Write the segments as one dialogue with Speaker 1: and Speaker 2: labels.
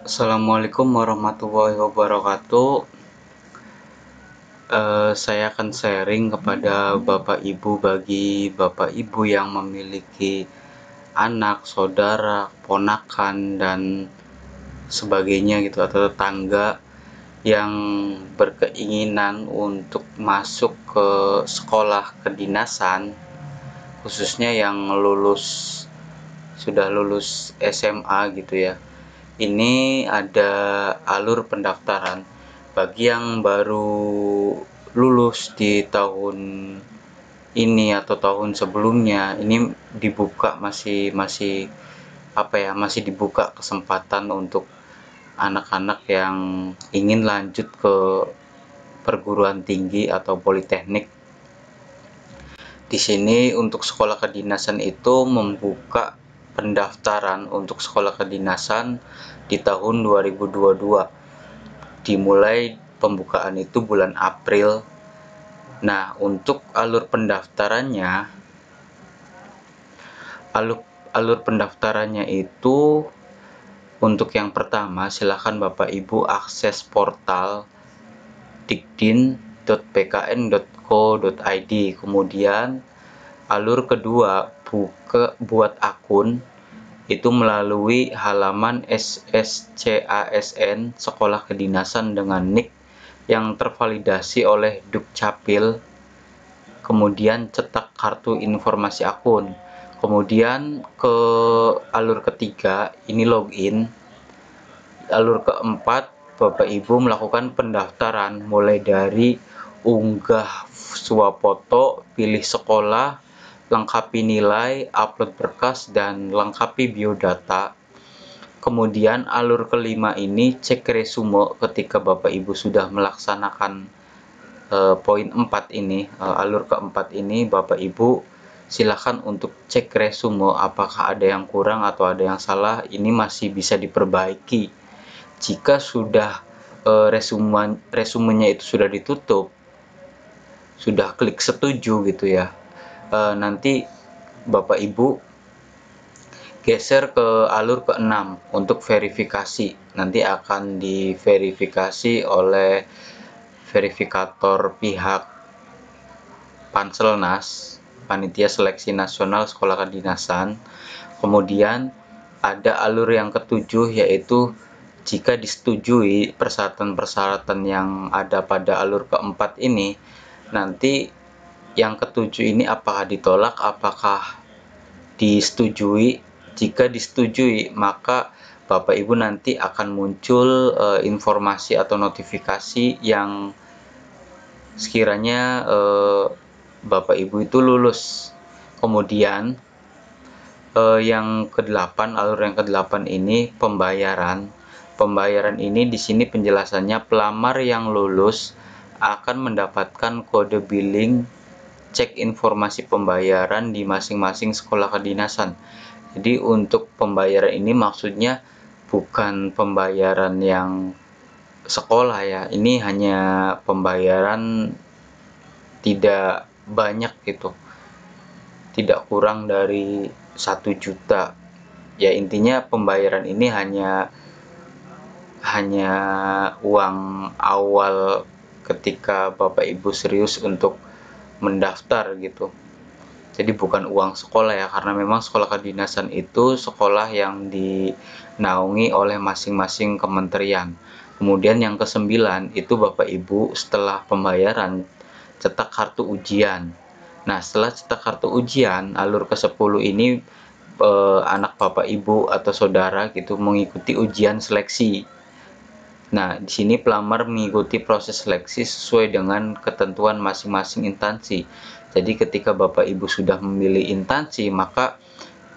Speaker 1: Assalamualaikum warahmatullahi wabarakatuh. Saya akan sharing kepada Bapak Ibu, bagi Bapak Ibu yang memiliki anak, saudara, ponakan, dan sebagainya gitu, atau tetangga yang berkeinginan untuk masuk ke sekolah kedinasan, khususnya yang sudah lulus SMA gitu ya. Ini ada alur pendaftaran bagi yang baru lulus di tahun ini atau tahun sebelumnya. Ini dibuka masih dibuka kesempatan untuk anak-anak yang ingin lanjut ke perguruan tinggi atau politeknik. Di sini untuk sekolah kedinasan itu membuka pendaftaran untuk sekolah kedinasan di tahun 2022. Dimulai pembukaan itu bulan April. Nah, untuk alur pendaftarannya itu, untuk yang pertama silakan Bapak Ibu akses portal dikdin.pkn.co.id. Kemudian alur kedua, buat akun itu melalui halaman SSCASN Sekolah Kedinasan dengan NIK yang tervalidasi oleh Dukcapil. Kemudian cetak kartu informasi akun. Kemudian ke alur ketiga, ini login. Alur keempat, Bapak Ibu melakukan pendaftaran mulai dari unggah swafoto, pilih sekolah, lengkapi nilai, upload berkas, dan lengkapi biodata. Kemudian alur kelima ini cek resume. Ketika Bapak Ibu sudah melaksanakan poin 4 ini, alur keempat ini, Bapak Ibu silakan untuk cek resume, apakah ada yang kurang atau ada yang salah. Ini masih bisa diperbaiki. Jika sudah resumenya itu sudah ditutup, sudah klik setuju gitu ya, nanti Bapak Ibu geser ke alur ke-6 untuk verifikasi. Nanti akan diverifikasi oleh verifikator pihak Panselnas, Panitia Seleksi Nasional Sekolah Kedinasan. Kemudian ada alur yang ketujuh, yaitu jika disetujui persyaratan-persyaratan yang ada pada alur keempat ini, nanti yang ketujuh ini apakah ditolak, apakah disetujui. Jika disetujui, maka Bapak Ibu nanti akan muncul informasi atau notifikasi yang sekiranya Bapak Ibu itu lulus. Kemudian yang ke-8, alur yang ke-8 ini pembayaran. Pembayaran ini di sini penjelasannya, pelamar yang lulus akan mendapatkan kode billing cek informasi pembayaran di masing-masing sekolah kedinasan. Jadi untuk pembayaran ini maksudnya bukan pembayaran yang sekolah ya, ini hanya pembayaran tidak banyak gitu, tidak kurang dari 1 juta ya. Intinya pembayaran ini hanya uang awal ketika Bapak Ibu serius untuk mendaftar gitu. Jadi bukan uang sekolah ya, karena memang sekolah kedinasan itu sekolah yang dinaungi oleh masing-masing kementerian. Kemudian yang ke-9 itu Bapak Ibu setelah pembayaran cetak kartu ujian. Nah, setelah cetak kartu ujian, alur ke-10 ini anak Bapak Ibu atau saudara gitu mengikuti ujian seleksi. Nah, di sini pelamar mengikuti proses seleksi sesuai dengan ketentuan masing-masing instansi. Jadi ketika Bapak Ibu sudah memilih instansi, maka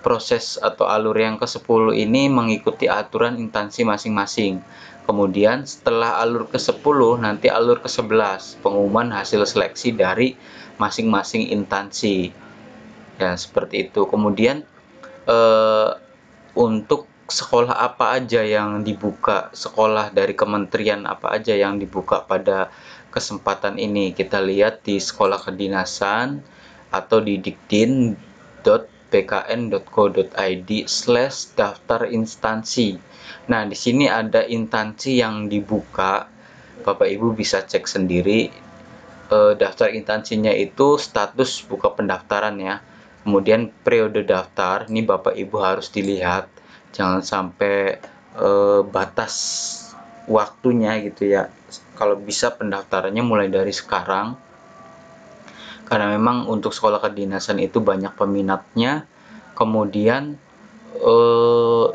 Speaker 1: proses atau alur yang ke-10 ini mengikuti aturan instansi masing-masing. Kemudian setelah alur ke-10, nanti alur ke-11, pengumuman hasil seleksi dari masing-masing instansi. Ya, seperti itu. Kemudian untuk sekolah apa aja yang dibuka, sekolah dari kementerian apa aja yang dibuka pada kesempatan ini, kita lihat di sekolah kedinasan atau di dikdin bkn.co.id/daftar instansi. Nah, di sini ada instansi yang dibuka. Bapak Ibu bisa cek sendiri. Daftar instansinya itu status buka pendaftaran ya. Kemudian periode daftar, ini Bapak Ibu harus dilihat. Jangan sampai batas waktunya gitu ya. Kalau bisa pendaftarannya mulai dari sekarang. Karena memang untuk sekolah kedinasan itu banyak peminatnya, kemudian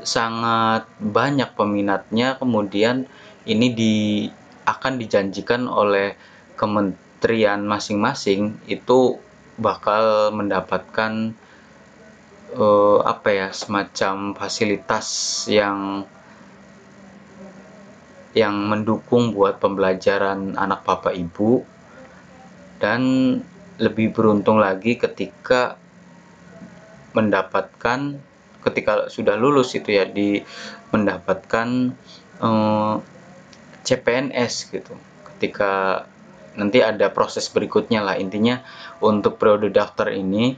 Speaker 1: sangat banyak peminatnya, kemudian ini akan dijanjikan oleh kementerian masing-masing itu bakal mendapatkan semacam fasilitas yang mendukung buat pembelajaran anak Bapak Ibu, dan lebih beruntung lagi ketika sudah lulus itu ya, mendapatkan CPNS gitu. Ketika nanti ada proses berikutnya lah. Intinya untuk periode daftar ini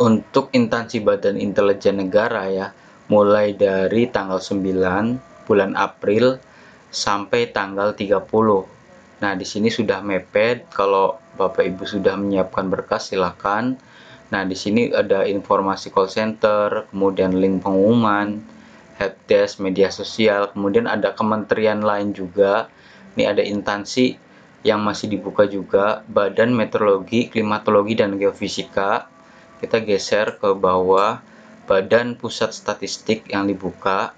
Speaker 1: untuk instansi Badan Intelijen Negara ya, mulai dari tanggal 9 bulan April sampai tanggal 30. Nah, di sini sudah mepet. Kalau Bapak Ibu sudah menyiapkan berkas, silakan. Nah, di sini ada informasi call center, kemudian link pengumuman, helpdesk, media sosial, kemudian ada kementerian lain juga. Ini ada instansi yang masih dibuka juga, Badan Meteorologi, Klimatologi, dan Geofisika. Kita geser ke bawah, Badan Pusat Statistik yang dibuka,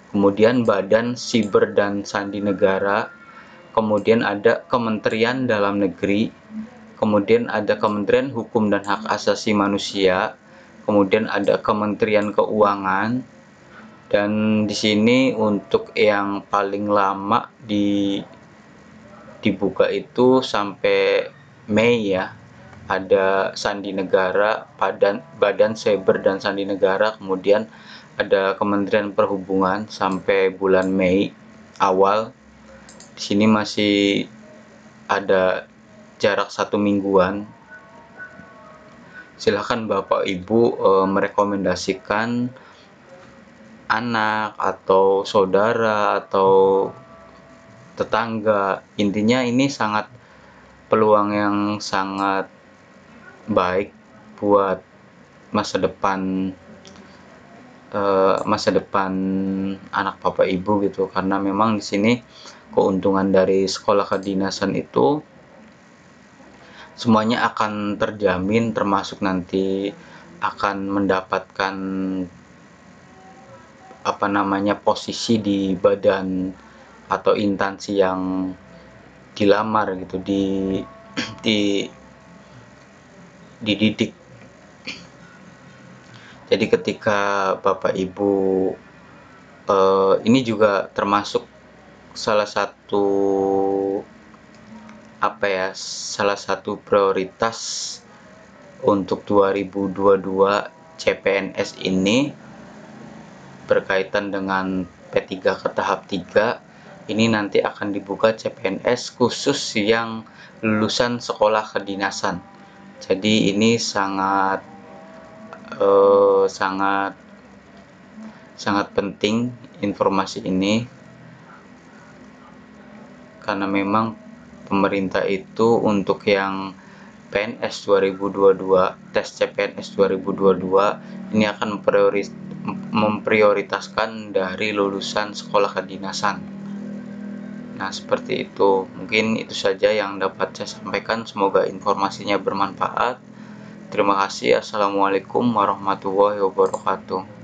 Speaker 1: kemudian Badan Siber dan Sandi Negara, kemudian ada Kementerian Dalam Negeri, kemudian ada Kementerian Hukum dan Hak Asasi Manusia, kemudian ada Kementerian Keuangan, dan di sini untuk yang paling lama dibuka itu sampai Mei ya. Ada Sandi Negara, Badan Siber dan Sandi Negara, kemudian ada Kementerian Perhubungan sampai bulan Mei awal. Di sini masih ada jarak 1 mingguan. Silahkan Bapak Ibu merekomendasikan anak atau saudara atau tetangga. Intinya ini peluang yang sangat baik buat masa depan anak Bapak Ibu gitu, karena memang di sini keuntungan dari sekolah kedinasan itu semuanya akan terjamin, termasuk nanti akan mendapatkan posisi di badan atau instansi yang dilamar gitu, dididik. Jadi ketika Bapak Ibu ini juga termasuk salah satu prioritas untuk 2022 CPNS ini berkaitan dengan P3 ke tahap 3. Ini nanti akan dibuka CPNS khusus yang lulusan sekolah kedinasan. Jadi ini sangat penting informasi ini, karena memang pemerintah itu untuk yang PNS 2022, tes CPNS 2022 ini akan memprioritaskan dari lulusan sekolah kedinasan. Nah, seperti itu. Mungkin itu saja yang dapat saya sampaikan. Semoga informasinya bermanfaat. Terima kasih. Assalamualaikum warahmatullahi wabarakatuh.